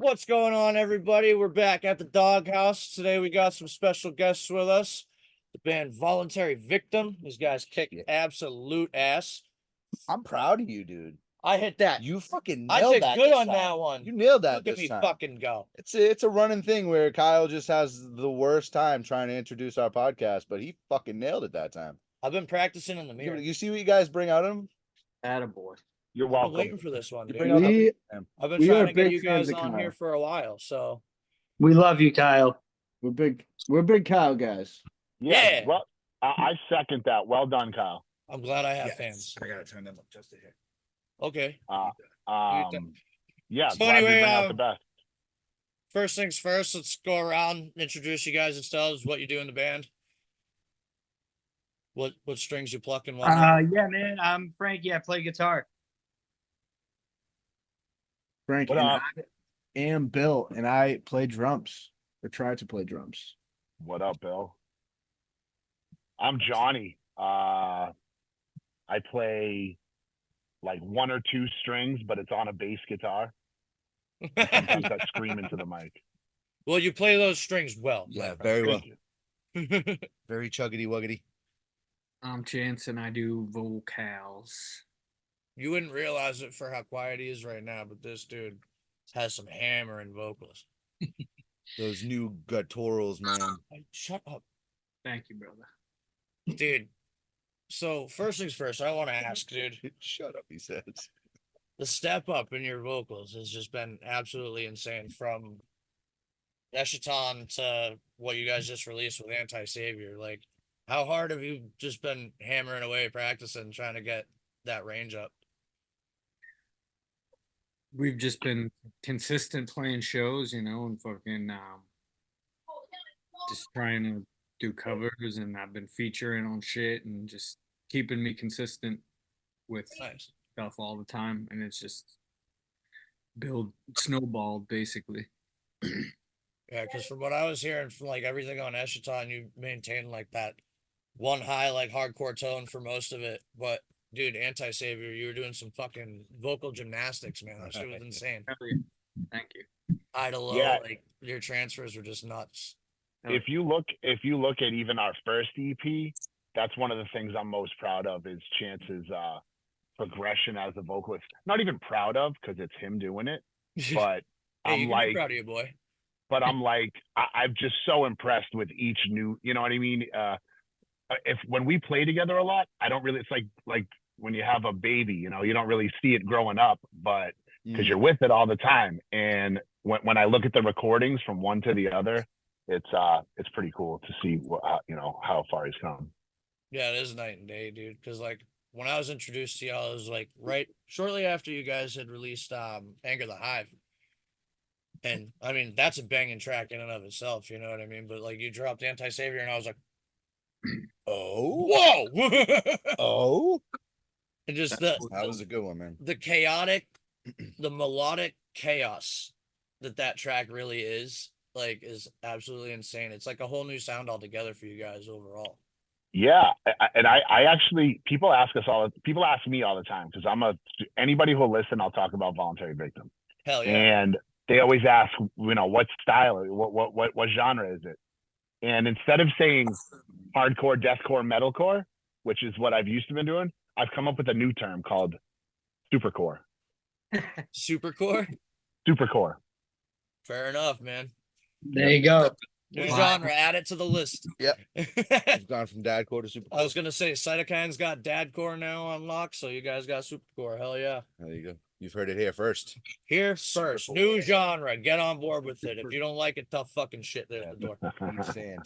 What's going on, everybody? We're back at the Doghouse. Today we got some special guests with us. The band Voluntary Victim. These guys kick absolute ass. I'm proud of you, dude. I hit that. You fucking I nailed did that. good this on time. that one. You nailed that Look at this me time. fucking go. It's a running thing where Kyle just has the worst time trying to introduce our podcast, but he fucking nailed it that time. I've been practicing in the mirror. You see what you guys bring out of him? Attaboy. You're I've welcome. been waiting for this one, dude. I've been we trying are to get big you guys fans of on Kyle. here for a while, so We love you, Kyle. We're big Kyle guys. Yeah. Well, I second that. Well done, Kyle. I'm glad I have fans. I gotta turn them up just to hear. Okay. Yeah. So Glad anyway, we bring out the best. First things first, let's go around, introduce you guys yourselves, what you do in the band. What strings you pluck and whatnot. Yeah, man. I'm Frank. Yeah, I play guitar. Frank What and up? I am Bill, and I play drums or try to play drums. What up, Bill? I'm Johnny. I play like one or two strings, but it's on a bass guitar. Sometimes I scream into the mic. Well, you play those strings well. Yeah, very well. Thank you. Very chuggity wuggity. I'm Chance, and I do vocals. You wouldn't realize it for how quiet he is right now, but this dude has some hammering vocals. Those new gutturals, man. Shut up, Thank you, brother. dude. So first things first, I want to ask, dude, Shut up, he says. the step up in your vocals has just been absolutely insane from Eschaton to what you guys just released with Anti-Savior. Like, how hard have you just been hammering away, practicing, trying to get that range up? We've just been consistent playing shows, and fucking just trying to do covers, and I've been featuring on shit and just keeping me consistent with Nice. stuff all the time, and it's just snowballed basically. Yeah, because from what I was hearing from like everything on Eschaton, you maintained like that one high, like hardcore tone for most of it. But dude, Anti-Savior, you were doing some fucking vocal gymnastics, man. That shit was insane. Thank you. High to low, Yeah. like your transfers were just nuts. If you look at even our first EP, that's one of the things I'm most proud of is Chance's progression as a vocalist. Not even proud of because it's him doing it, but Hey, you I'm can be like, proud of you, boy. but I'm like, I'm just so impressed with each new, you know what I mean? When we play together a lot, I don't really, it's like when you have a baby, you don't really see it growing up, but because you're with it all the time. And when I look at the recordings from one to the other, it's pretty cool to see how far he's come. Yeah, it is night and day, dude. Because like when I was introduced to y'all, it was like right shortly after you guys had released Anger the Hive. And I mean, that's a banging track in and of itself, you know what I mean? But like you dropped Anti-Savior and I was like, Oh, whoa. oh, And just that was a good one, man. the chaotic, the melodic chaos that track really is absolutely insane. It's like a whole new sound altogether for you guys overall. Yeah, and I actually people ask me all the time because anybody who'll listen, I'll talk about Voluntary Victim. Hell yeah. And they always ask, what style, what genre is it? And instead of saying hardcore, deathcore, metalcore, which is what I've used to been doing, I've come up with a new term called supercore. Supercore? Supercore. Fair enough, man. There you go. New genre, add it to the list. Yep. We've gone from dadcore to supercore. I was gonna say Cytokine's got dadcore now on lock, so you guys got supercore. Hell yeah. There you go. You've heard it here first. Here first. New genre. Get on board with it. If you don't like it, tough fucking shit there at the door. Understand.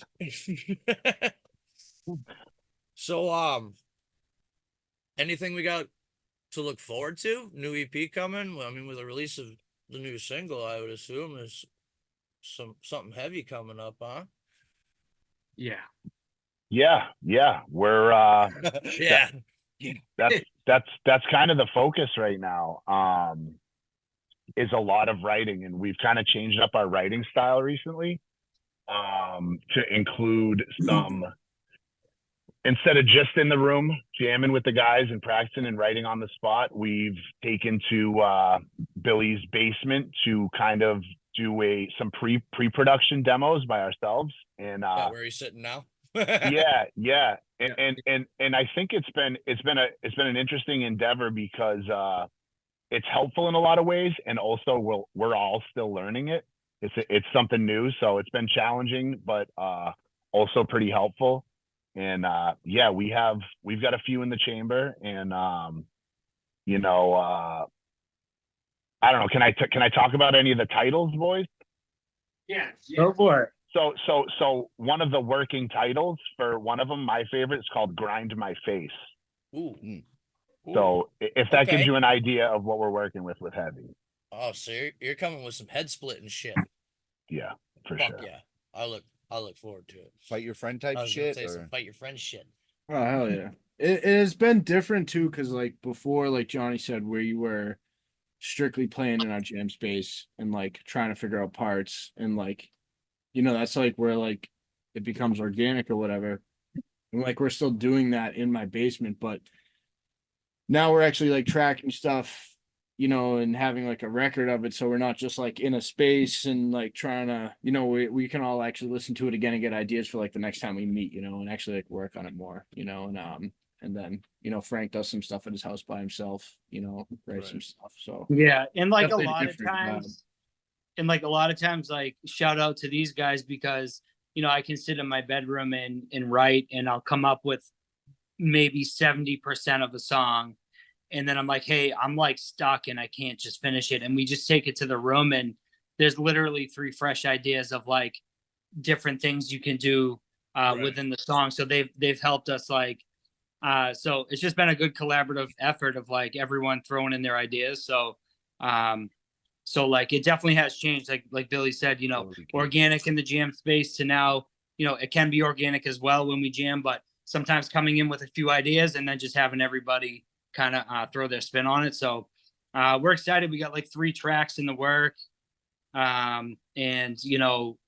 So anything we got to look forward to? New EP coming? Well, I mean, with the release of the new single, I would assume there's something heavy coming up, huh? Yeah. We're Yeah. that's kind of the focus right now. Is a lot of writing, and we've kind of changed up our writing style recently to include some, instead of just in the room jamming with the guys and practicing and writing on the spot, we've taken to Billy's basement to kind of do some pre-production demos by ourselves, and Yeah, where are you sitting now? yeah, and I think it's been an interesting endeavor because it's helpful in a lot of ways, and also we're all still learning it. It's something new, so it's been challenging, but also pretty helpful. And yeah, we've got a few in the chamber, and you know, I don't know. Can I talk about any of the titles, boys? Yeah, go for it. So one of the working titles for one of them, my favorite, is called "Grind My Face." Ooh. So if that gives Okay. you an idea of what we're working with heavy. Oh, so you're coming with some head splitting shit. Yeah, for Fuck sure. yeah. I look forward to it. Fight your friend I type was gonna shit. say some Or... fight your friend shit. Oh hell yeah! It has been different too, because like before, like Johnny said, where you were strictly playing in our jam space and like trying to figure out parts and like, that's like where like it becomes organic or whatever. And like we're still doing that in my basement, but now we're actually like tracking stuff, and having like a record of it. So we're not just like in a space and like trying to, we can all actually listen to it again and get ideas for like the next time we meet, and actually like work on it more, and then, Frank does some stuff at his house by himself, writes some stuff. So Yeah, and like Definitely a lot of different vibe. times, like shout out to these guys because I can sit in my bedroom and write, and I'll come up with maybe 70% of a song, and then I'm like, hey, I'm like stuck and I can't just finish it, and we just take it to the room, and there's literally 3 fresh ideas of like different things you can do within the song. So they've helped us like so it's just been a good collaborative effort of like everyone throwing in their ideas. So like it definitely has changed, like Billy said, organic in the jam space to now, it can be organic as well when we jam, but sometimes coming in with a few ideas and then just having everybody kind of throw their spin on it. So we're excited. We got like 3 tracks in the work. And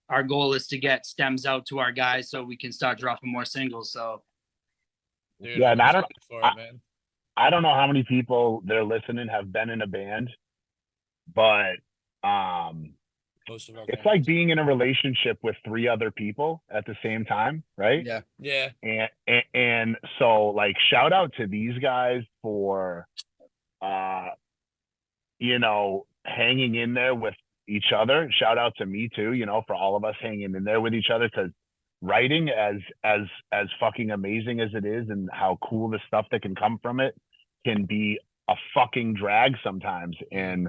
our goal is to get stems out to our guys so we can start dropping more singles. So Dude, Yeah, I'm and excited for it, man. I don't know how many people that are listening have been in a band, but Most of our it's fans. like being in a relationship with 3 other people at the same time, right? Yeah. Yeah. And so like shout out to these guys for hanging in there with each other. Shout out to me too, for all of us hanging in there with each other, because writing, as fucking amazing as it is and how cool the stuff that can come from it, can be a fucking drag sometimes, and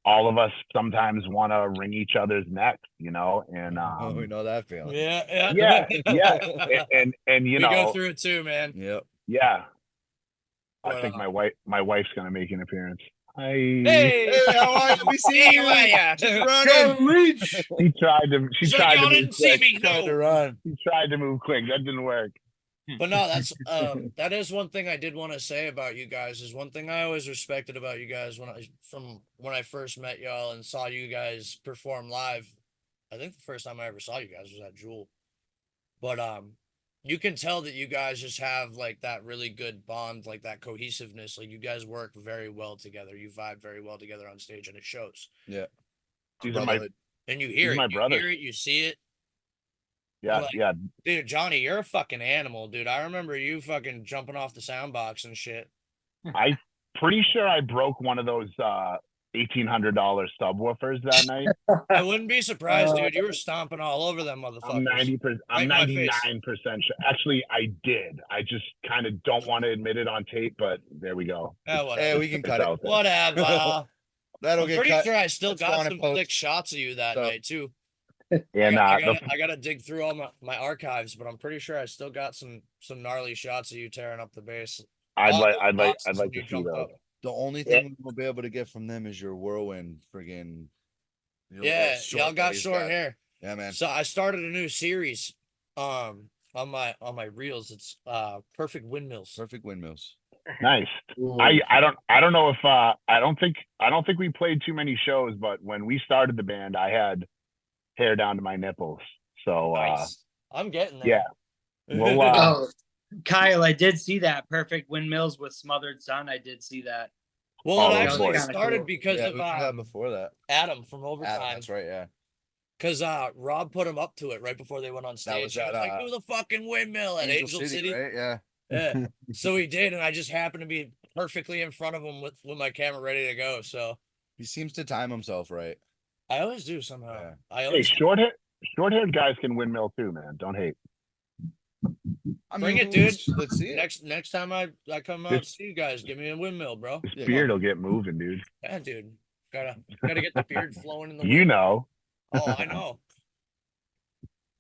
all of us sometimes want to wring each other's necks, and Oh, we know that feeling. yeah, and we go through it too, man. Yep. yeah. I But, think my wife's gonna make an appearance. Hi. Hey, how are you? We see you. Just Running. reach. She tried to She's like, y'all move didn't see quick. me. Tried to No. run. She tried to move quick. That didn't work. But no, that's that is one thing I did want to say about you guys. Is one thing I always respected about you guys from when I first met y'all and saw you guys perform live. I think the first time I ever saw you guys was at Jewel. But you can tell that you guys just have like that really good bond, like that cohesiveness. Like you guys work very well together. You vibe very well together on stage, and it shows. Yeah. These are my And you hear These it. are my You brothers. hear it. You see it. yeah Like, yeah. Dude, Johnny, you're a fucking animal, dude. I remember you fucking jumping off the sound box and shit. I pretty sure I broke one of those $1,800 subwoofers that night. I wouldn't be surprised, dude. You were stomping all over them motherfuckers. I'm Right in my 99% sure. Actually, I did. I just kind of don't want to admit it on tape, but there we go. Yeah, whatever. Hey, we can cut it. out there. Whatever. That'll I'm get pretty cut. sure I still That's got fine, some post. sick shots of you that So- night too. And I gotta dig through all my archives, but I'm pretty sure I still got some gnarly shots of you tearing up the bass. I'd All like those I'd like boxes I'd like when to you see jumped those. up. The only thing we will be able to get from them is your whirlwind friggin' your little Yeah, short y'all got that he's short hair. Yeah, man. So I started a new series on my reels. It's Perfect Windmills. Perfect windmills. Nice. I don't know if I don't think we played too many shows, but when we started the band, I had hair down to my nipples. So Nice. I'm getting there. yeah. Well, oh, Kyle, I did see that Perfect Windmills with Smothered Sun. I did see that. Well, Oh, it those actually boys. started Cool. because Yeah, of we had before that. Adam from Overtime. Adam, that's right. Yeah. Cause Rob put him up to it right before they went on stage. was He was at, like, do the fucking windmill at Angel City. right? Yeah. Yeah. So he did, and I just happened to be perfectly in front of him with my camera ready to go. So He seems to time himself right. I always do somehow. Yeah. I Hey, always short-haired guys can windmill too, man. Don't hate. I Bring mean, it, dude. Let's see it. next time I come out This- to see you guys, give me a windmill, bro. This Yeah, beard will get moving, dude. Yeah, dude. Gotta get the beard flowing in the You wind. know. Oh, I know.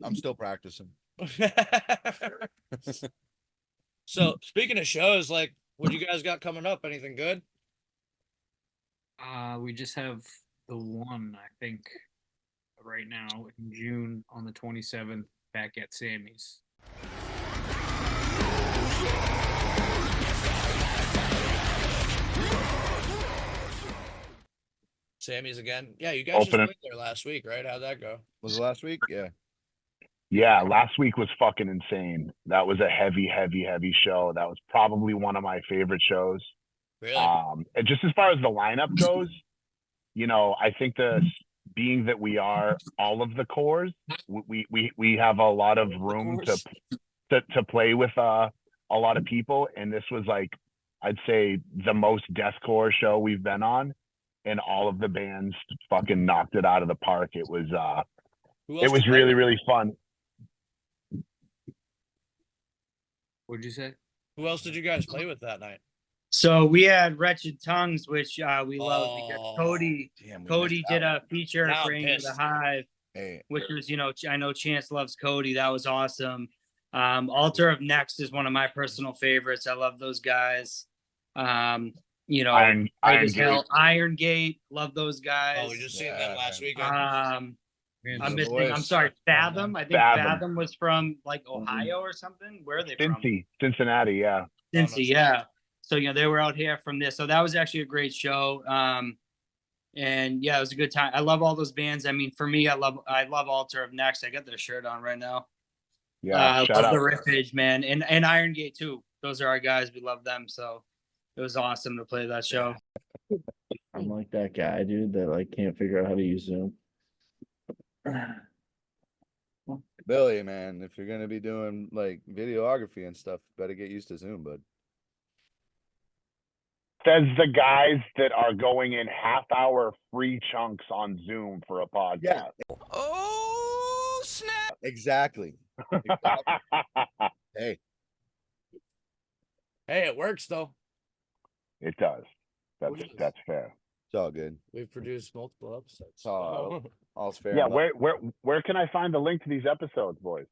I'm still practicing. So speaking of shows, like what you guys got coming up? Anything good? We just have the one, I think, right now in June on the 27th back at Sammy's. Sammy's again. Yeah, you guys just Open it. went there last week, right? How'd that go? Was it last week? Yeah. Yeah, last week was fucking insane. That was a heavy show. That was probably one of my favorite shows. Really? And just as far as the lineup goes, you know, I think being that we are all of the cores, we have a lot of room to play with a lot of people, and this was like, I'd say, the most deathcore show we've been on, and all of the bands fucking knocked it out of the park. It was Who else it was did you play really with? fun. What'd you say? Who else did you guys play with that night? So we had Wretched Tongues, which we love because Oh, Cody Damn, we Cody missed did out. a feature Now for I'm Angel the pissed. Hive, Hey, which was, I know Chance loves Cody. That was awesome. Altar of Next is one of my personal favorites. I love those guys. Iron Right as Gate. hell. Iron Gate, love those guys. Oh, we just seen them Yeah, last man. weekend. I'm the missing. I'm boys. sorry, Fathom. I think Fathom. Fathom was from like Ohio or something. Where are they from? Cincinnati, yeah. Cincy, yeah. So they were out here from this. So that was actually a great show. And yeah, it was a good time. I love all those bands. I mean, for me, I love Altar of Next. I got their shirt on right now. Yeah, shout love out. the riffage, man, and Iron Gate too. Those are our guys. We love them. So it was awesome to play that show. I'm like that guy, dude, that like can't figure out how to use Zoom. Billy, man, if you're gonna be doing like videography and stuff, better get used to Zoom, bud. Says the guys that are going in half-hour free chunks on Zoom for a podcast. Yeah. Oh snap! Exactly. Hey, Hey, it works though. It does. What is- That's fair. it's all good. We've produced multiple episodes. All's fair. Yeah, in love. where can I find the link to these episodes, boys?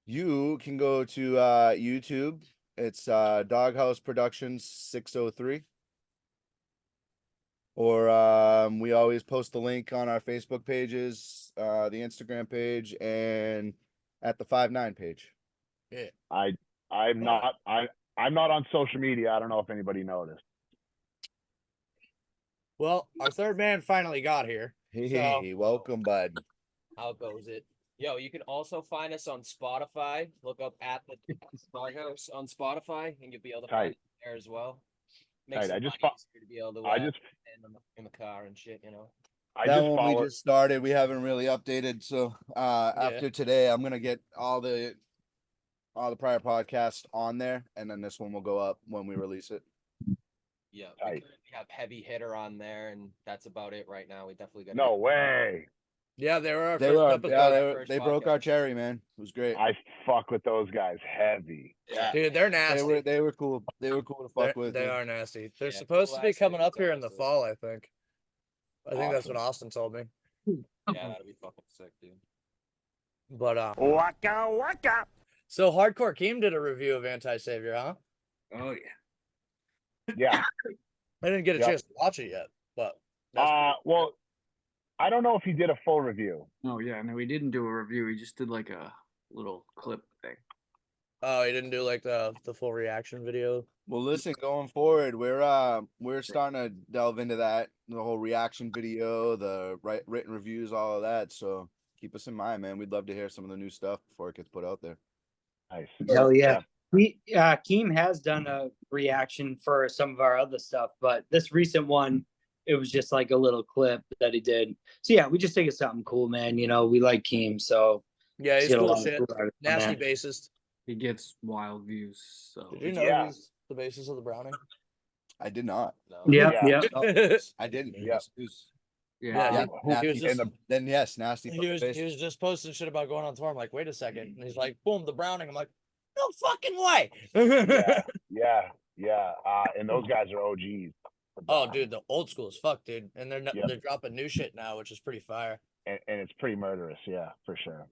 You can go to YouTube. It's Doghouse Productions 603. Or we always post the link on our Facebook pages, the Instagram page, and at the 5-9 page. I'm not on social media. I don't know if anybody noticed. Well, our third man finally got here. Hey, welcome, bud. How goes it? Yo, you can also find us on Spotify. Look up at the Doghouse on Spotify, and you'll be able to find Tight. it there as well. Tight. Makes I it just a lot fo- easier to be able to I just in the car and shit, I That just one followed. we just started. We haven't really updated. So after today, I'm gonna get all the prior podcasts on there, and then this one will go up when we release it. Yeah, Tight. we currently have Heavy Hitter on there, and that's about it right now. We definitely got No way. Yeah, they were our They first were, episode. yeah, first they broke our podcast. cherry, man. It was great. I fuck with those guys heavy. Yeah, Dude, they're nasty. they were cool. They were cool to fuck with. They dude. are nasty. They're Yeah, supposed cool to be ass coming dudes, up here in the honestly. fall, I think. I think that's what Awesome. Austin told me. Yeah, that'll be fucking sick, dude. But Waka waka. so Hardcore Keem did a review of Anti-Savior, huh? Oh yeah. Yeah. I didn't get a Yep. chance to watch it yet, but that's Well, I don't know if he did a full review. Oh yeah. No, we didn't do a review. We just did like a little clip thing. oh, he didn't do like the full reaction video. Well, listen, going forward, we're starting to delve into that, the whole reaction video, the written reviews, all of that. So keep us in mind, man. We'd love to hear some of the new stuff before it gets put out there. Nice. Hell yeah. Keem has done a reaction for some of our other stuff, but this recent one, it was just like a little clip that he did. So yeah, we just think it's something cool, man. You know, we like Keem, so Yeah, he's he's got a cool lot as of shit. cool artists on Nasty there. bassist. He gets wild views. So Did you know Yeah. he's the bassist of the Browning? I did not. No. Yep, Yeah. yep. I didn't. Yeah. yeah, Yeah, Who- nasty, was just- and then yes, nasty. He was bass. just posting shit about going on tour. I'm like, wait a second. And he's like, boom, the Browning. I'm like, no fucking way. yeah. And those guys are OGs. Oh, dude, the old school as fuck, dude. And they're Yep. they're dropping new shit now, which is pretty fire. And it's pretty murderous. Yeah, for sure.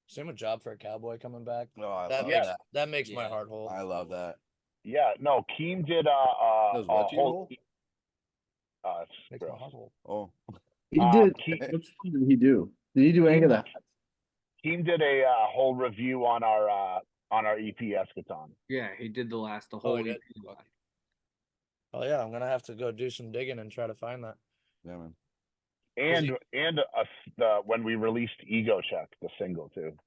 Same with Job for a Cowboy coming back. Oh, I That love makes that. that makes my Yeah. heart whole. I love that. Yeah, no, Keem did Does a what to you, whole. Makes my heart whole. Oh, He Um, did. Keem- What song did he do? Did he do any of that? Keem did a whole review on our EP Eschaton. yeah, he did the Oh, whole he did? EP. Oh yeah, I'm gonna have to go do some digging and try to find that. yeah, man. And when we released Ego Check, the single too.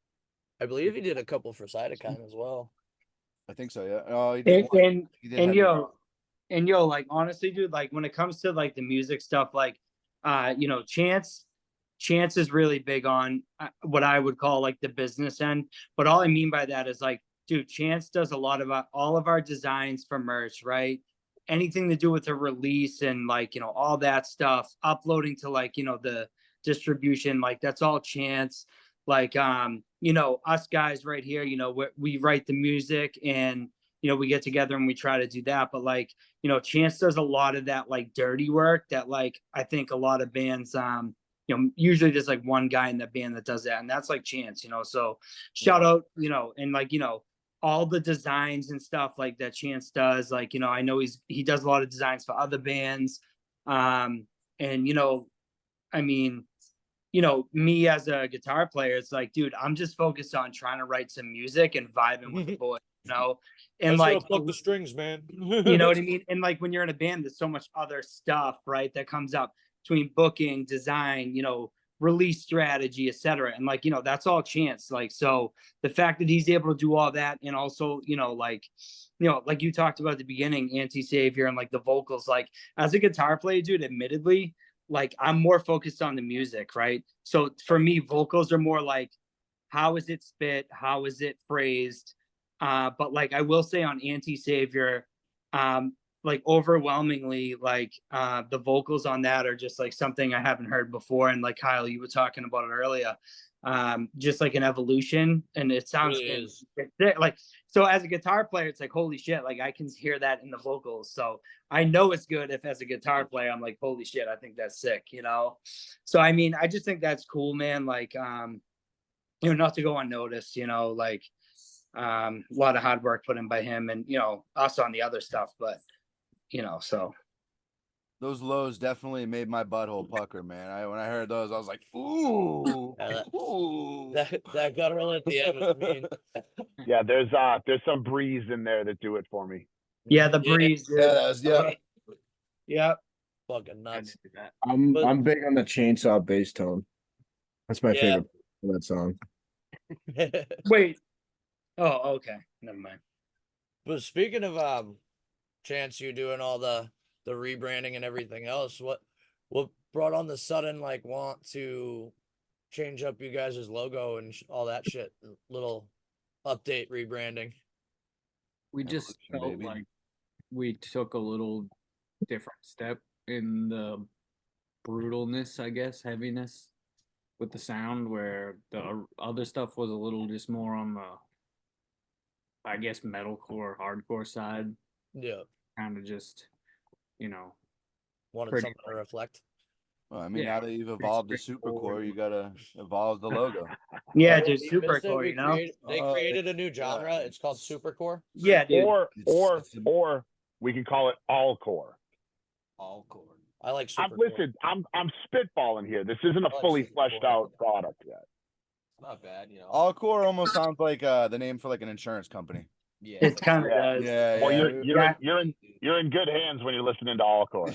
I believe he did a couple for Cytokine as well. I think so. Yeah. Oh, he did. And one. and, He did and have- yo, like honestly, dude, like when it comes to like the music stuff, like you know, Chance is really big on what I would call like the business end. But all I mean by that is like, dude, Chance does a lot of all of our designs for merch, right? Anything to do with the release and like, you know, all that stuff, uploading to like, you know, the distribution, like that's all Chance. Like, you know, us guys right here, you know, we write the music and, you know, we get together and we try to do that. But like, you know, Chance does a lot of that like dirty work that like I think a lot of bands, you know, usually there's like one guy in the band that does that, and that's like Chance, you know. So shout out, you know, and like, you know, all the designs and stuff like that Chance does. Like, you know, I know he does a lot of designs for other bands. And you know, I mean, you know, me as a guitar player, it's like, dude, I'm just focused on trying to write some music and vibing with the boys, you know, and like, plug the strings, man. you know what I mean? And like when you're in a band, there's so much other stuff, right, that comes up between booking, design, you know, release strategy, etc. And like, you know, that's all Chance. Like, so the fact that he's able to do all that, and also, you know, like you talked about at the beginning, Anti-Savior and like the vocals, like as a guitar player, dude, admittedly, like I'm more focused on the music, right? So for me, vocals are more like, how is it spit? How is it phrased? But like I will say on Anti-Savior, like overwhelmingly, like the vocals on that are just like something I haven't heard before. And like Kyle, you were talking about it earlier. Just like an evolution, and it sounds Really is. like, so as a guitar player, it's like holy shit, like I can hear that in the vocals. So I know it's good if as a guitar player, I'm like, holy shit, I think that's sick, you know? So I mean, I just think that's cool, man. Like you know, not to go unnoticed, you know, like a lot of hard work put in by him and, you know, us on the other stuff, but you know, so Those lows definitely made my butthole pucker, man. When I heard those, I was like, ooh, ooh. That guttural at the end was mean. Yeah, there's some breeze in there that do it for me. yeah, the breeze, dude. Yeah, that was Yeah. Fucking I nuts. did that. But- I'm big on the chainsaw bass tone. That's my Yeah. favorite of that song. Wait. Oh, okay. Never mind. But speaking of Chance, you doing all the rebranding and everything else, what brought on the sudden like want to change up you guys' logo and all that shit? Little update rebranding. We just Evolution, felt baby. like we took a little different step in the brutalness, I guess, heaviness with the sound, where the other stuff was a little just more on the, I guess, metalcore, hardcore side. Yeah, Kind of just, you know, wanted Pretty something to reflect. Well, I mean, Yeah, now that you've evolved to straightforward. Supercore, you gotta evolve the logo. Yeah, Oh, dude, you super missed it? cool, We you know? They Oh, created a new genre. It's called it's- Supercore. Yeah, dude. Or we can call it all core. All core. I like I'm Supercore. listen, I'm spitballing here. This isn't a I like fully Supercore. fleshed out product yet. It's not bad, you know. All core almost sounds like the name for like an insurance company. Yeah. It kind of Yeah. does. Yeah, Well, yeah. you're in good hands when you're listening to all core.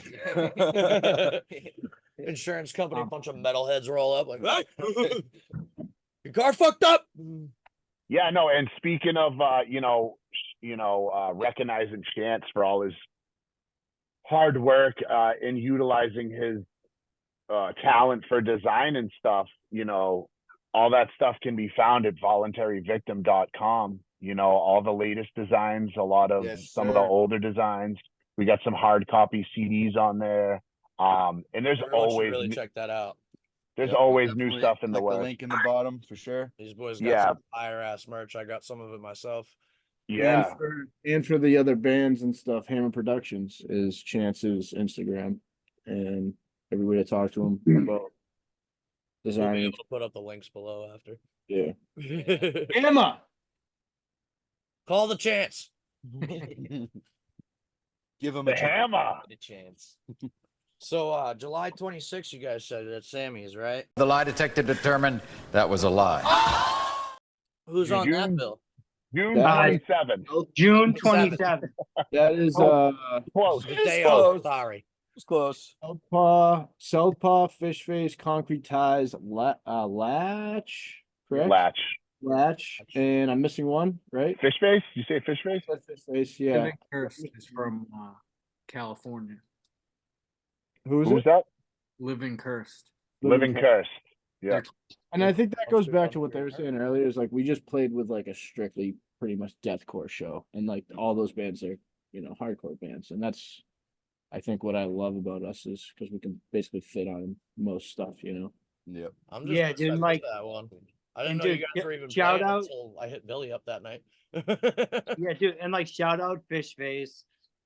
Insurance company, bunch of metalheads roll up like, "Hey, your car fucked up." Yeah, no. And speaking of recognizing Chance for all his hard work in utilizing his talent for design and stuff, you know, all that stuff can be found at voluntaryvictim.com. You know, all the latest designs, a lot of Yes, some of the sir. older designs. We got some hard copy CDs on there. And there's Everyone should always really check that out. there's Yep, always new definitely stuff in the click the works. link in the bottom for sure. These boys got Yeah. some fire ass merch. I got some of it myself. Yeah. And for the other bands and stuff, Hammer Productions is Chance's Instagram, and everybody to talk to him about We'll be designing. able to put up the links below after. Yeah, Hammer. Call the chance. Give him The a chance. hammer. Get a chance. So July 26th, you guys said it at Sammy's, right? The lie detector determined that was a lie. Who's on that June- bill? June That- 27th. June 27th. 27th. That is Close. The day close. off. Sorry. It's close. Southpaw, Fish Face, Concrete Ties, Latch, correct? Latch. And I'm missing one, right? Fish face? You say fish face? Fish Face, yeah. Living Cursed is from California. Who's Who's it? that? Living Cursed. Living Cursed. Yeah. And I think that goes back to what they were saying earlier. Is like we just played with like a strictly pretty much deathcore show, and like all those bands are, you know, hardcore bands, and that's, I think, what I love about us is because we can basically fit on most stuff, you know. Yep. I'm just Yeah, upset dude, with like- that one. I didn't and know you dude, guys were even shout playing out- until I hit Billy up that night. Yeah, dude, and like shout out Fish Face,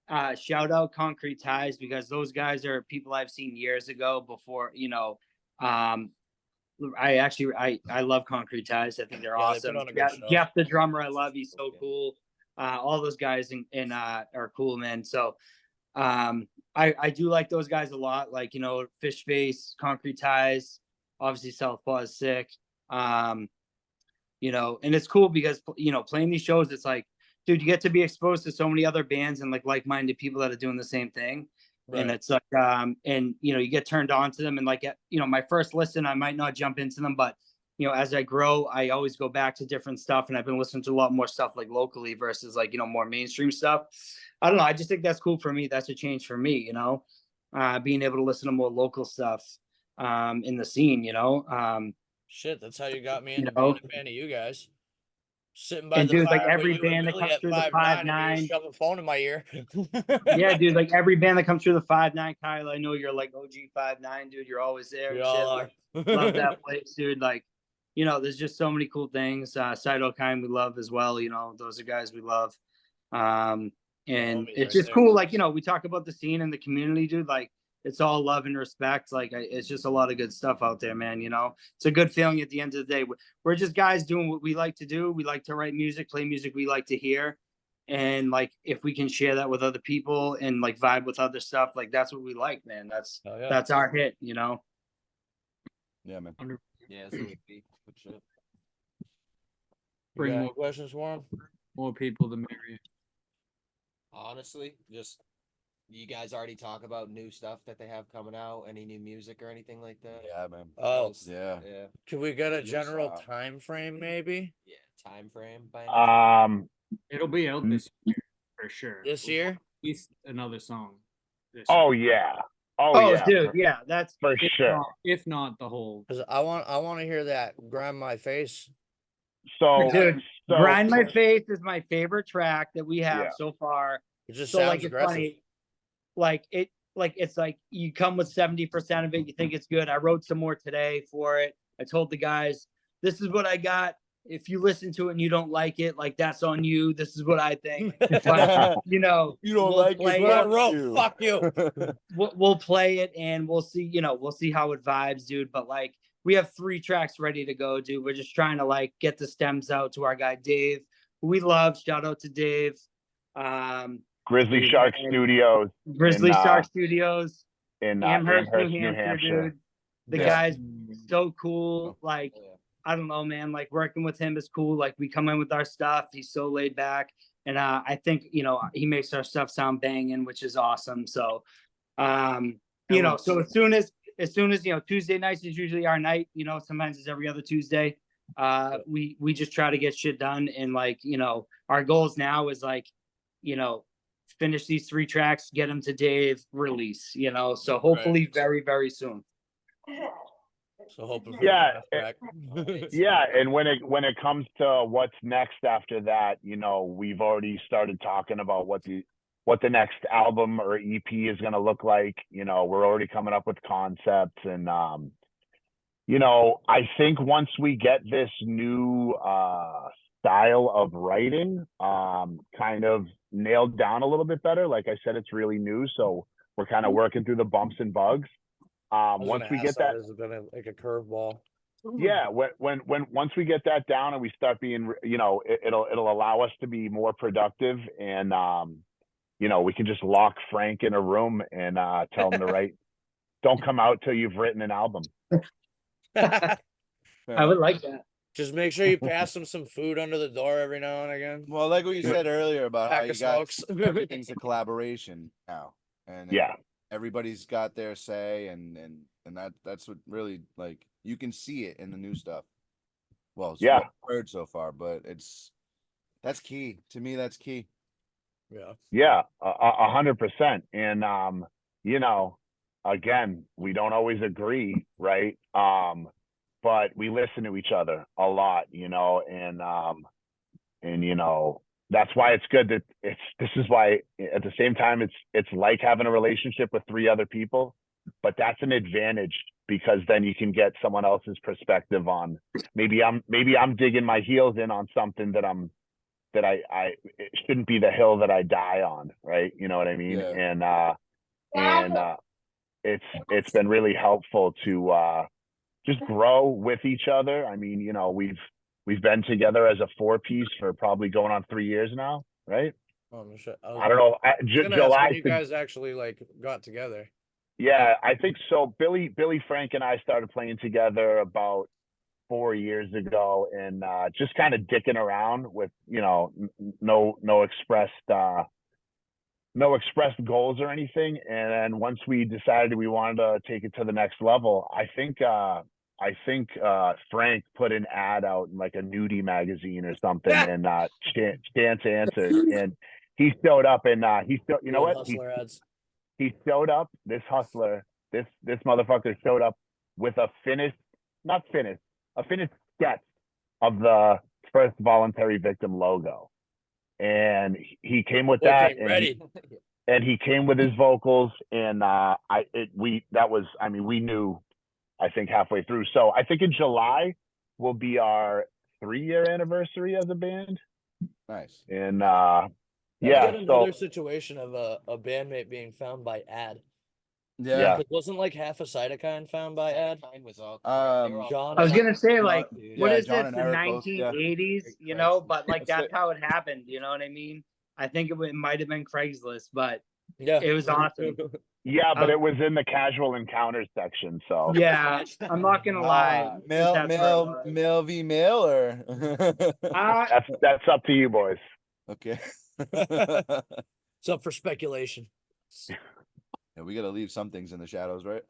shout out Concrete Ties, because those guys are people I've seen years ago before, you know. I love Concrete Ties. I think they're Yeah, they put awesome. on a good Yeah, show. Jeff the drummer, I love. He's so cool. All those guys are cool, man. So I do like those guys a lot. Like, you know, Fish Face, Concrete Ties, obviously Southpaw is sick. You know, and it's cool because, you know, playing these shows, it's like, dude, you get to be exposed to so many other bands and like-minded people that are doing the same thing. And Right. it's like, and you know, you get turned on to them, and like, you know, my first listen, I might not jump into them, but you know, as I grow, I always go back to different stuff, and I've been listening to a lot more stuff like locally versus like, you know, more mainstream stuff. I don't know. I just think that's cool for me. That's a change for me, you know, being able to listen to more local stuff in the scene, you know. Shit, that's how you got me You into know? being a fan of you guys. Sitting by And the dude, fire like with every you and band that Billy comes at through the 5'9", and you 5'9". just shove a phone in my ear. Yeah, dude, like every band that comes through the 5'9", Kyle, I know you're like OG 5'9", dude. You're always there. We and all shit. are. Love that place, dude. Like, you know, there's just so many cool things. Kind we love as well. You know, those are guys we love. And homies it's right just there. cool. Like, you know, we talk about the scene and the community, dude. Like, it's all love and respect. Like, it's just a lot of good stuff out there, man. You know, it's a good feeling at the end of the day. We're just guys doing what we like to do. We like to write music, play music we like to hear. And like, if we can share that with other people and like vibe with other stuff, like that's what we like, man. That's Oh, yeah. that's our hit, you know. Yeah, man. Yeah, so it'd be good shit. You Bring got any more, questions for him? more people to marry. Honestly, just you guys already talk about new stuff that they have coming out, any new music or anything like that? Yeah, man. Oh, Else? Yeah. Yeah. could we get a Yes, general uh, time frame, maybe? Yeah. Time frame by any chance? It'll be out this year for sure. This We'll year? at least another song. This Oh year. yeah. Oh, yeah. dude, yeah, that's For If sure. not- if not the whole. Because I want to hear that grind my face. So, Dude, so Grind My Face is my favorite track that we have Yeah. so far. It just So sounds like it's aggressive. funny. It's like you come with 70% of it, you think it's good. I wrote some more today for it. I told the guys, this is what I got. If you listen to it and you don't like it, like that's on you. This is what I think. But you know, You don't we'll like play it, What I fuck wrote, you. fuck you. we'll play it and we'll see, you know, we'll see how it vibes, dude. But like we have 3 tracks ready to go, dude. We're just trying to like get the stems out to our guy Dave, who we love. Shout out to Dave. Grizzly Shark and Studios Grizzly in, Shark Studios, in Amherst, New New Hampshire, Hampshire. dude. The Yeah. guy's so cool. Like, Yeah. I don't know, man. Like working with him is cool. Like we come in with our stuff. He's so laid back. And I think, you know, he makes our stuff sound banging, which is awesome. So you know, so as soon as you know, Tuesday nights is usually our night, you know, sometimes it's every other Tuesday. We just try to get shit done. And like, you know, our goals now is like, you know, finish these 3 tracks, get them to Dave, release, you know, so hopefully very, very soon. So hoping for Yeah, a fast track. Yeah, and when it comes to what's next after that, you know, we've already started talking about what the next album or EP is going to look like. You know, we're already coming up with concepts, and you know, I think once we get this new style of writing kind of nailed down a little bit better, like I said, it's really new, so we're kind of working through the bumps and bugs. Once we get that, is it gonna like a curveball? yeah, when once we get that down and we start being, you know, it'll allow us to be more productive, and you know, we can just lock Frank in a room and tell him to write. Don't come out till you've written an album. I would like that. Just make sure you pass them some food under the door every now and again. Well, like what you said earlier about how Pack you of got smokes. everything's a collaboration now, and Yeah. everybody's got their say, and that's what really, like, you can see it in the new stuff. Well, it's Yeah. what I've heard so far, but that's key to me. That's key. Yeah. Yeah, 100%. And you know, again, we don't always agree, right? But we listen to each other a lot, you know, and you know, that's why it's good that this is why at the same time it's like having a relationship with 3 other people, but that's an advantage, because then you can get someone else's perspective on maybe I'm digging my heels in on something that it shouldn't be the hill that I die on, right? You know what I mean? Yeah. And it's been really helpful to just grow with each other. I mean, you know, we've been together as a 4-piece for probably going on 3 years now, right? Oh, no shit. I don't know. July. When you guys actually like got together. Yeah, I think so. Billy, Frank, and I started playing together about 4 years ago, and just kind of dicking around with, you know, no expressed goals or anything. And then once we decided we wanted to take it to the next level, I think Frank put an ad out in like a nudie magazine or something, and Chance answered, and he showed up, and you know what? Hustler ads. He showed up, this hustler, this motherfucker showed up with a finished sketch of the first voluntary victim logo. And he came with that, and he came with his vocals, and we knew, I think, halfway through. So I think in July will be our 3-year anniversary as a band. Nice. And Yeah, another situation of a bandmate being found by ad. Yeah. It wasn't like half a cytokine found by ad. John. I was gonna say, like, John, what is John this, and the Eric both, 1980s, you know? But like That's that's how it happened. You know what I mean? I think it might have been Craigslist, but yeah, it was awesome. Yeah, but it was in the casual encounters section. So Yeah, I'm not gonna lie. Male v male, or that's up to you, boys. okay. It's up for speculation. Yeah, we gotta leave some things in the shadows, right?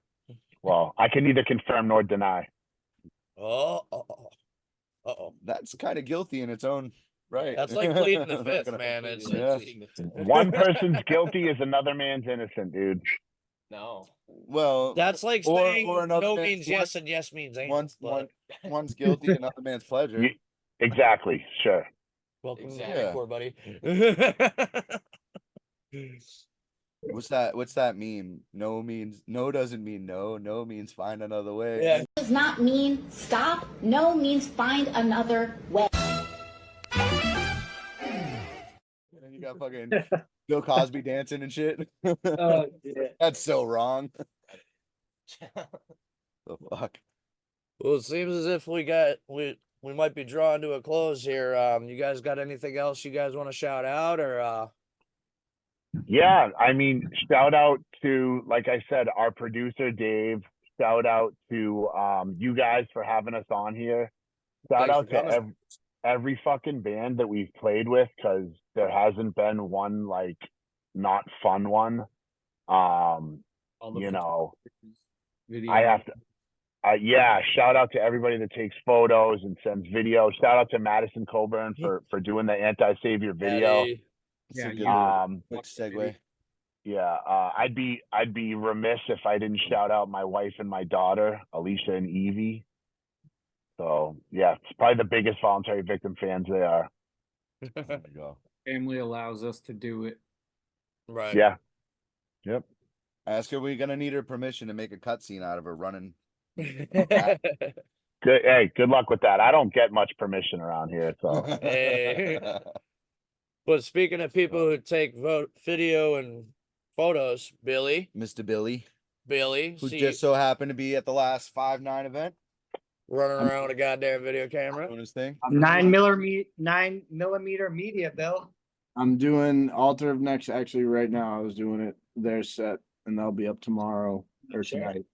Well, I can neither confirm nor deny. That's kind of guilty in its own right. That's like pleading the fifth, man. It's One person's guilty is another man's innocent, dude. No. Well, that's like or saying another no man's means yes and yes means ain't. One's guilty, another man's pleasure. Exactly. Sure. Welcome to Yeah. the court, buddy. What's that meme? No doesn't mean no. No means find another way. Yeah. Does not mean stop. No means find another way. And you got fucking Bill Cosby dancing and shit. Oh, yeah. That's so wrong. The fuck. Well, it seems as if we might be drawing to a close here. You guys got anything else you guys want to shout out, or Yeah, I mean, shout out to, like I said, our producer Dave. Shout out to you guys for having us on here. Shout out to every fucking band that we've played with, because there hasn't been one like not fun one. You know, I have to. Yeah, shout out to everybody that takes photos and sends videos. Shout out to Madison Coburn for doing the anti-savior video. It's Yeah, a good you- little quick segue. Yeah, I'd be remiss if I didn't shout out my wife and my daughter, Alicia and Evie. So yeah, it's probably the biggest voluntary victim fans they are. There you go. Family allows us to do it. Right. Yeah. Yep. Ask her, we're gonna need her permission to make a cutscene out of her running. Good. Hey, good luck with that. I don't get much permission around here, so Hey. But speaking of people who take video and photos, Billy, Mr. Billy, who who just so happened to be at the last 5-9 event, running around with a goddamn video camera. doing his thing. 9mm media, Bill. I'm doing Altar of Next actually right now. I was doing it. They're set and they'll be up tomorrow or Sure. tonight.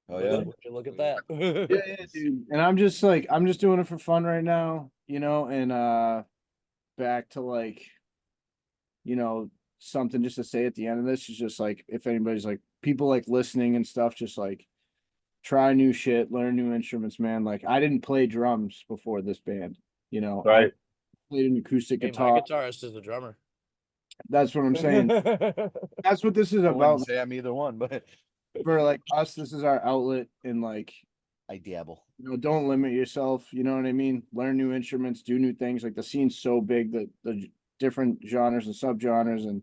Oh yeah. Would you look at that? Yeah, dude. And I'm just doing it for fun right now, you know, and back to like, you know, something just to say at the end of this is just like if anybody's like people like listening and stuff, just like try new shit, learn new instruments, man. Like I didn't play drums before this band, you know. right. I played an acoustic Hey, guitar. my guitarist is the drummer. That's what I'm saying. That's what this is I about. wouldn't say I'm either one, but For like us, this is our outlet and like, I dabble. you know, don't limit yourself, you know what I mean? Learn new instruments, do new things. Like the scene's so big that the different genres and subgenres and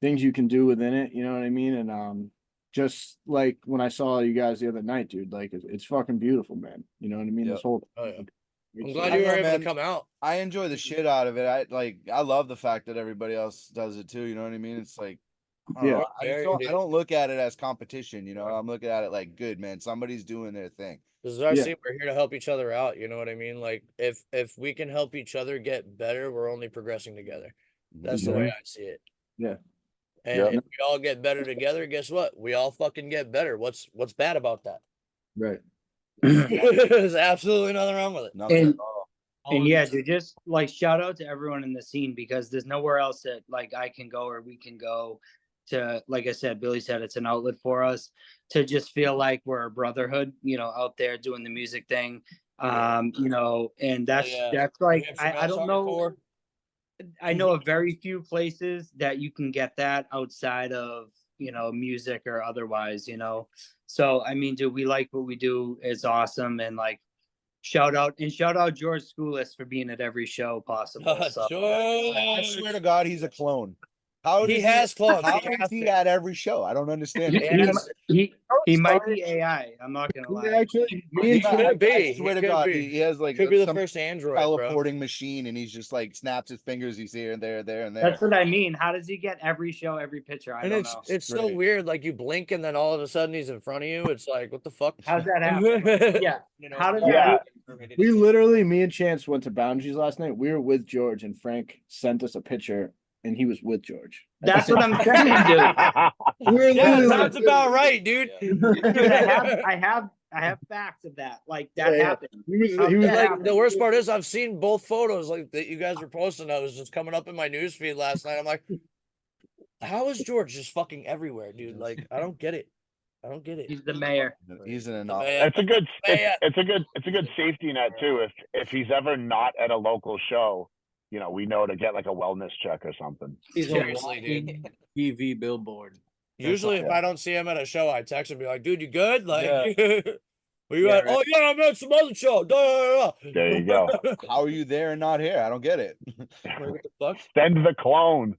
things you can do within it, you know what I mean? And just like when I saw you guys the other night, dude, like it's fucking beautiful, man. You know what I mean? Yep. This whole Oh, yeah. I'm it's- glad I you were know, able man. to come out. I enjoy the shit out of it. I love the fact that everybody else does it too. You know what I mean? It's like, I don't Yeah. know, I Very don't, deep. I don't look at it as competition. You know, I'm looking at it like, good man, somebody's doing their thing. This is our Yeah. scene. We're here to help each other out. You know what I mean? Like if we can help each other get better, we're only progressing together. That's the way I see it. Yeah. And Yep. if we all get better together, guess what? We all fucking get better. What's bad about that? Right. There's absolutely nothing wrong with it. Nothing And- at all. And yeah, dude, just like shout out to everyone in the scene because there's nowhere else that like I can go or we can go to, like I said, Billy said it's an outlet for us to just feel like we're a brotherhood, you know, out there doing the music thing. You know, and that's like I don't know. I know of very few places that you can get that outside of, you know, music or otherwise, you know. So I mean, dude, we like what we do. It's awesome. And like shout out George Schoolis for being at every show possible. So. I swear to God, he's a clone. How He does has clones. How He is has he to. at every show? I don't understand. He, it. he might be AI. I'm not gonna lie. Actually, me He and could I be. swear He to could God, be. he has like Could be the some first android, bro. teleporting machine, and he's just like snaps his fingers. He's here and there, there and there. That's what I mean. How does he get every show, every picture? I And don't it's know. it's so Great. weird. Like you blink and then all of a sudden he's in front of you. It's like, what the fuck? How's that happen? Yeah. How does Yeah. that we literally, me and Chance went to Boundaries last night. We were with George and Frank sent us a picture and he was with George. That's what I'm saying, dude. We're Yeah, literally sounds about right, dude. Dude, I have facts of that. Like that Yeah. happened. He was How'd that Like happen? the worst part is I've seen both photos like that you guys were posting. I was just coming up in my news feed last night. I'm like, how is George just fucking everywhere, dude? Like, I don't get it. I don't get it. He's the mayor. He's an The anomaly. man- It's a good Yeah. it's a good safety net too. If he's ever not at a local show, you know, we know to get like a wellness check or something. He's Seriously, a dude. walking TV billboard. Usually, if all. I don't see him at a show, I text him and be like, "Dude, you good? Like, were you Yeah, at? right. Oh yeah, I'm at some other show." Da, da, da, There you go. How are you there and not here? I don't get it. da. Like, what Send the clone.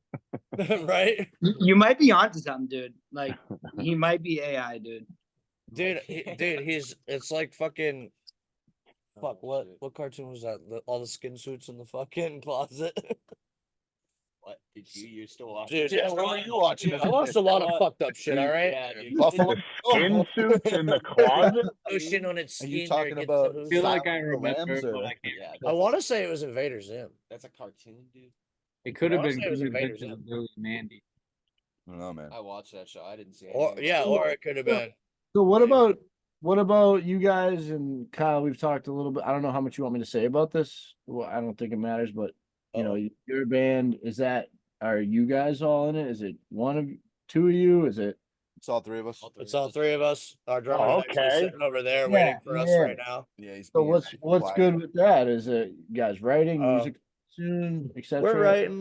the fuck? Right, You might be onto something, dude. Like he might be AI, dude. dude. He's. It's like fucking. Fuck. What cartoon was that? All the skin suits in the fucking closet. What did you used to watch? Dude, Yeah, what were you watching? I watched a lot of fucked up shit. All right. Yeah, dude. Buffalo. Skin suits in the closet. Ocean on its Are skin. you there talking gets about- the I feel hooves. like I Silence of the remember, Lambs, but or- I can't. Yeah, I want to say it was Invader Zim. that's a cartoon, dude. It could have I wanna been say it was good Invaders, pictures yeah. of Billy and Mandy. I don't know, man. I watched that show. I didn't see Or anything. yeah, or it could have been. So what about you guys and Kyle? We've talked a little bit. I don't know how much you want me to say about this. Well, I don't think it matters, but you know, your band are you guys all in it? Is it two of you? Is it? It's all three of us. It's all three of us. Our drummer's Oh, actually okay. sitting over there Yeah, waiting for us yeah. right now. Yeah, he's So being what's quiet. good with that? Is it you guys writing Uh, music soon, etc.? We're writing.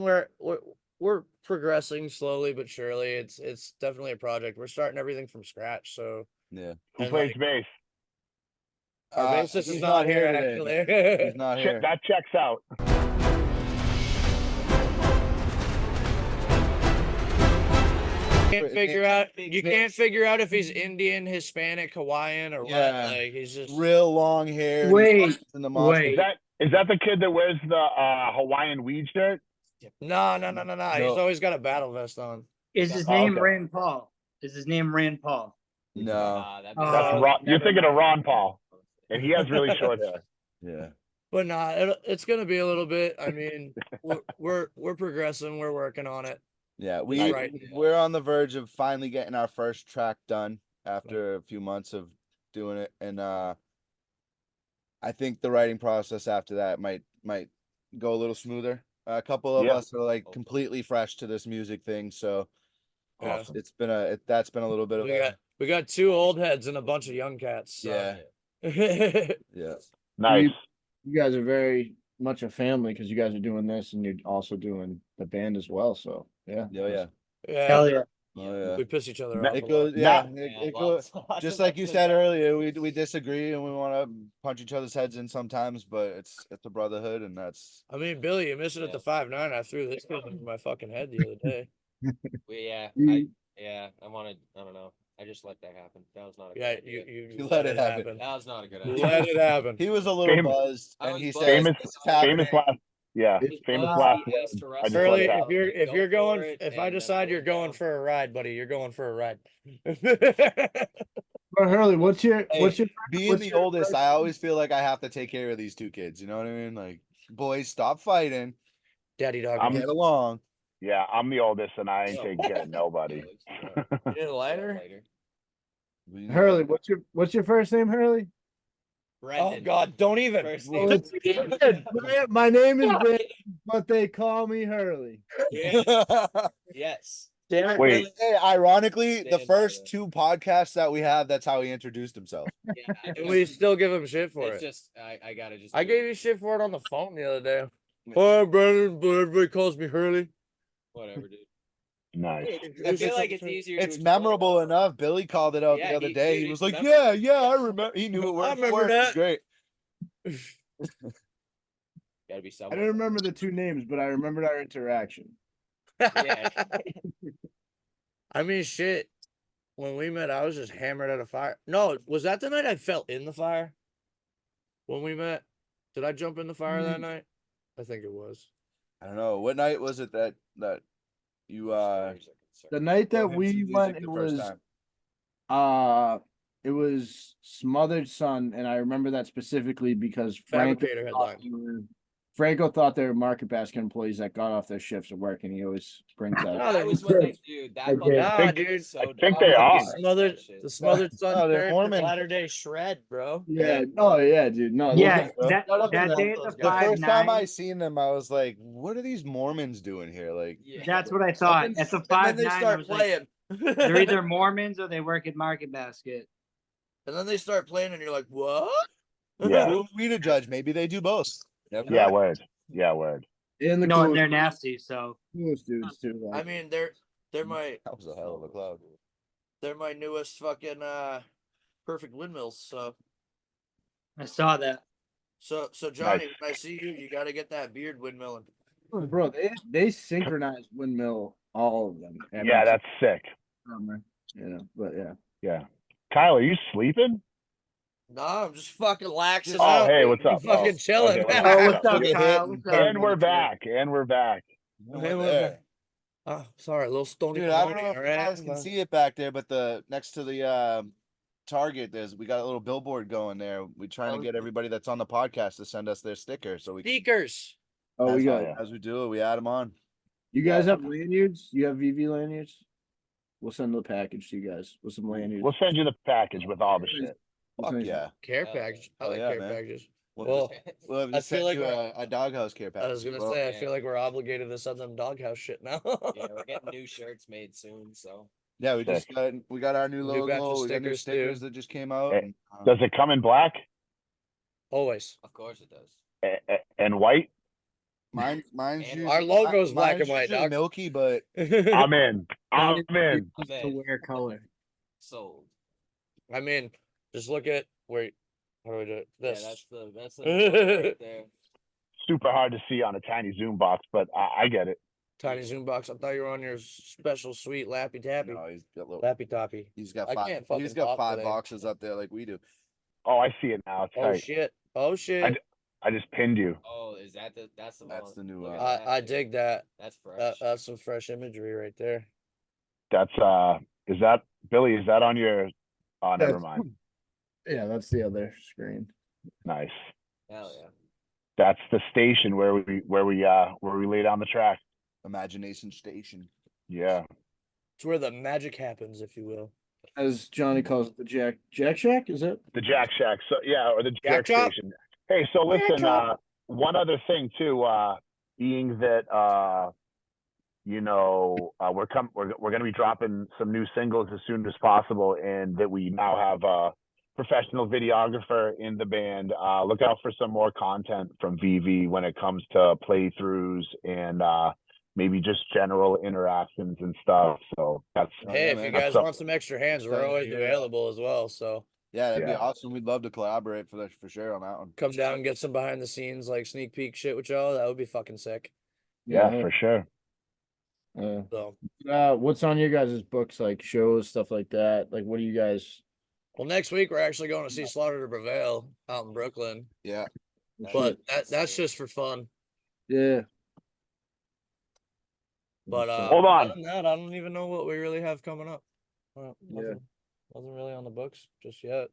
we're progressing slowly but surely. It's definitely a project. We're starting everything from scratch. So Yeah. Who and, plays like, bass? our bassist is he's not here today. actually. He's not here. That checks out. Can't figure out. You can't figure out if he's Indian, Hispanic, Hawaiian, or Yeah. what. Like he's just Real long hair. and Wait, he's in the mosh wait. pit. Is that the kid that wears the Hawaiian weed shirt? no. No. He's always got a battle vest on. Is his Oh, name okay. Rand Paul? Is his name Rand Paul? No. that'd Oh, That's Ron. You're never thinking of mind. Ron Paul, and he has really short hair. Yeah. But nah, it's gonna be a little bit. I mean, we're progressing. We're working on it. Yeah, Right. we're on the verge of finally getting our first track done after a few months of doing it, and I think the writing process after that might go a little smoother. A couple of Yep. us are like completely fresh to this music thing, so Yeah. Awesome. it's been that's been a little bit of We got 2 old heads and a bunch of young cats. So. yeah. Nice. You guys are very much a family because you guys are doing this and you're also doing the band as well. So yeah. Yeah. Yeah. Hell yeah. Oh yeah. We piss each other No, off. It a goes, lot. yeah, Yeah, it goes, just like you said earlier, we disagree and we want to punch each other's heads in sometimes, but it's a brotherhood, and that's I mean, Billy, you missed it at Yeah. the 5'9". I threw this kid in my fucking head the other day. I wanted. I don't know. I just let that happen. That was not a Yeah, good idea. you let it happen. That was not a good You idea. let it happen. he was a little Famous- buzzed, I and was he buzzed. said, Famous, "This is happening." famous last. Yeah, He's famous buzzed, last he asked words. to I wrestle. just Hurley, like if that. you're Go going, for it, if I and decide you're put it going down. for a ride, buddy, you're going for a ride. But Hurley, what's your Being what's the your oldest, first- I always feel like I have to take care of these two kids. You know what I mean? Like, boys, stop fighting, Daddy dog. I'm- get along. Yeah, I'm the oldest, and I ain't No. taking care of nobody. You need a lighter? We need Hurley, to- what's your first name, Hurley? Oh Brendan. God, don't even. First Oh, name. it's my name is Brandon, but they call me Hurley. Yes. Damn it, Wait. Billy. Hey, ironically, the Stand by first that. 2 podcasts that we have, that's how he introduced himself. Yeah. And we still give him shit for It's it. just I gotta just. I gave you shit for it on the phone the other day. Oh, Brandon, but everybody calls me Hurley. whatever, dude. Nice. I feel like it's easier. to It's explain memorable it. enough. Billy called it out Yeah, the other he day. did. He He was like, remembered. "Yeah, I remember." He knew it word I for remember word. It was that. great. Gotta be I someone. didn't remember the 2 names, but I remembered our interaction. Yeah. I mean, shit. When we met, I was just hammered at a fire. No, was that the night I fell in the fire? When we met, did I jump in the fire that night? I think it was. I don't know. What night was it that you The night showed that him we some music went, the it first was time? it was Smothered Sun, and I remember that specifically because Fabricator headline. Franco thought they were Market Basket employees that got off their shifts at work, and he always brings that. No, up. That was what they do. That fucking Nah, thing dude. is so I think dumb. they are. The smothered sun No, they're turned Mormon. Latter Day Shred, bro. Yeah, no, yeah, dude, no. Yeah, bro. that, Shut up that and day help at the those guys. The first time 5'9", I seen them, I was like, "What are these Mormons doing here?" Like, Yeah. that's what I thought. And At the then they 5'9", I start was like, playing. they're either Mormons or they work at Market Basket. And then they start playing, and you're like, what? Yeah. who are we to judge? Maybe they do both. Never Yeah, know. word. Yeah, word. And the No, and coolest, they're nasty. So coolest dudes too. Like, I mean, they're my That was a hell of a cloud. they're my newest fucking perfect windmills. I saw that. So Johnny, when I see you, you got to get that beard windmilling. bro, they synchronize windmill all of them. Yeah, that's sick. you know, but yeah. Yeah. Kyle, are you sleeping? Nah, I'm just fucking laxing Oh, out. hey, what's I'm up? fucking Oh, chilling. okay, Oh, what's up, Get Kyle? hit What's up? And we're back. And we're back. Hey, We're what's there. up? Oh, sorry, a little stony. Dude, I don't know if all you right? guys can see it back there, but the next to the Target, we got a little billboard going there. We're trying to get everybody that's on the podcast to send us their sticker, so we Speakers. Oh, we got. yeah. as we do it, we add them on. You guys have lanyards? You have VV lanyards? We'll send the package to you guys with some lanyards. We'll send you the package with all the shit. Fuck yeah. Care Oh, package. I Oh, like yeah, care man. packages. We'll, Well, we'll I just feel send like you we're- a doghouse care package. I was gonna Well, say, I yeah. feel like we're obligated to send them doghouse shit now. Yeah, we're getting new shirts made soon. So yeah, we just got our new New batch of logo. We got new stickers, too. stickers that just came out. Eh, and, Does it come in black Always. of course it does. and white? Mine's And usually, Our logo's black mine's and white, usually dog. milky, but I'm in. I'm in. To wear color. sold. I mean, just look at where. How do we do it? This. Yeah, that's the logo right there. Super hard to see on a tiny Zoom box, but I get it. Tiny zoom box. I thought you were on your special sweet lappy tappy. no, he's got little. Lappy toppy. He's got I five. can't fucking He's got talk 5 today. boxes up there like we do. Oh, I see it now. It's Oh tight. shit. Oh shit. I just pinned you. Oh, is that that's the That's one. the new, Look at that, I dude. dig that. That's fresh. That's some fresh imagery right there. That's is that Billy? Is that on your? Oh, never That's- mind. Yeah, that's the other screen. Nice. Hell yeah. That's the station where we lay down the track. Imagination Station. Yeah. It's where the magic happens, if you will. As Johnny calls it, the Jack Shack, is it? The Jack Shack. So yeah, or the Jack Jerk Chop? Station. Hey, so listen, Chop. one other thing too, being that you know, we're gonna be dropping some new singles as soon as possible, and that we now have a professional videographer in the band. Look out for some more content from VV when it comes to playthroughs and maybe just general interactions and stuff. So that's Oh, Hey, yeah, if man. you That's guys up- want some extra hands, we're Excited to always hear that. available as well. So Yeah, that'd be Yeah. awesome. We'd love to collaborate for sure on that one. come down and get some behind the scenes like sneak peek shit with y'all. That would be fucking sick. yeah, for sure. So What's on your guys' books, like shows, stuff like that? Like, what do you guys? well, next week we're actually going to see Slaughter to Prevail out in Brooklyn. Yeah. But that's just for fun. Yeah. But Hold on. other than that, I don't even know what we really have coming up. Yeah. Nothing really on the books just yet.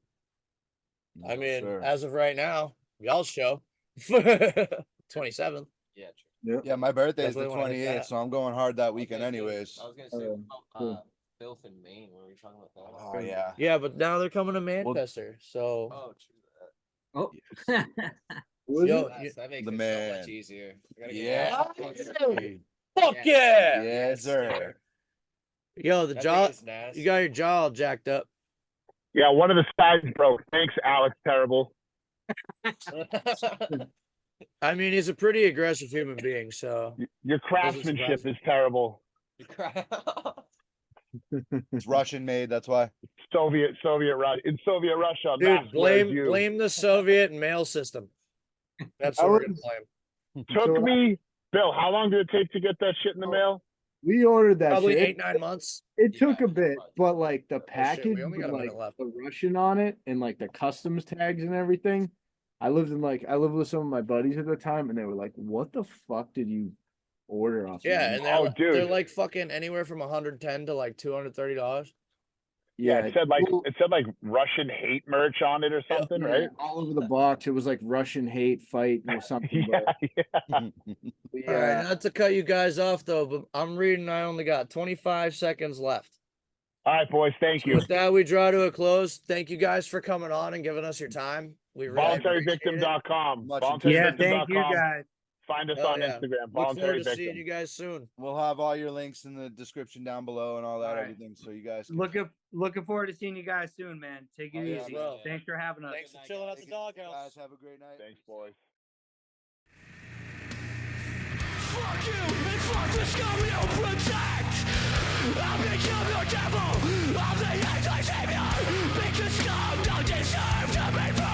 I No, mean, sure. as of right now, y'all's show, 27th. Yeah, true. Yeah, my birthday's the Definitely wanna hit 28th, that. so I'm going hard that I was weekend gonna say- anyways. I was gonna say, cool. Filth in Maine. What were we talking about that? Oh yeah. Yeah, but now they're coming to Manchester. So Oh, true that. Oh. What is Yo, it? Yes, that makes the it so man. much easier. I gotta get Yeah. that. fuck yeah. Yes, sir. Yo, the That jaw. thing is nasty. You got your jaw all jacked up. Yeah, one of the sides broke. Thanks, Alex. Terrible. I mean, he's a pretty aggressive human being. So Your craftsmanship is terrible. You cry. It's Russian made, that's why. Soviet Russia in Soviet Russia. dude, Max, where's blame you? blame the Soviet mail system. That's what we're gonna blame. Took me, Bill. How long did it take to get that shit in the mail? We ordered that Probably shit. 8-9 months. It took Yeah, a bit, probably. but like the Oh, shit, package we only with got a minute like left. the Russian on it and like the customs tags and everything. I lived with some of my buddies at the time, and they were like, "What the fuck did you order off?" Yeah, me?" and they're, Oh, they're dude. like fucking anywhere from 110 to like $230. Yeah, it said like well, Russian hate merch on it or Yeah. something, yeah, right? all over the box. It was like Russian hate fight or something. Yeah, but yeah. All right, not to cut you guys off though, but I'm reading. I only got 25 seconds left. All right, boys. Thank So you. with that, we draw to a close. Thank you guys for coming on and giving us your time. We really appreciate it. VoluntaryVictim.com. Much Yeah, thank you VoluntaryVictim.com. guys. Find us Hell on yeah. Instagram. Look Voluntary forward to Victim. seeing you guys soon. We'll have all your links in the description down below and all that, All right. everything. So you guys can Looking forward to seeing you guys soon, man. Take it Oh, yeah, easy. bro. Thanks for having us. Thanks for chilling at the Take it easy, doghouse. guys. Have a great night. Thanks, boys. Fuck you and fuck the scum you protect. I'll become your devil. I'm the anti-savior. Because scum don't deserve to be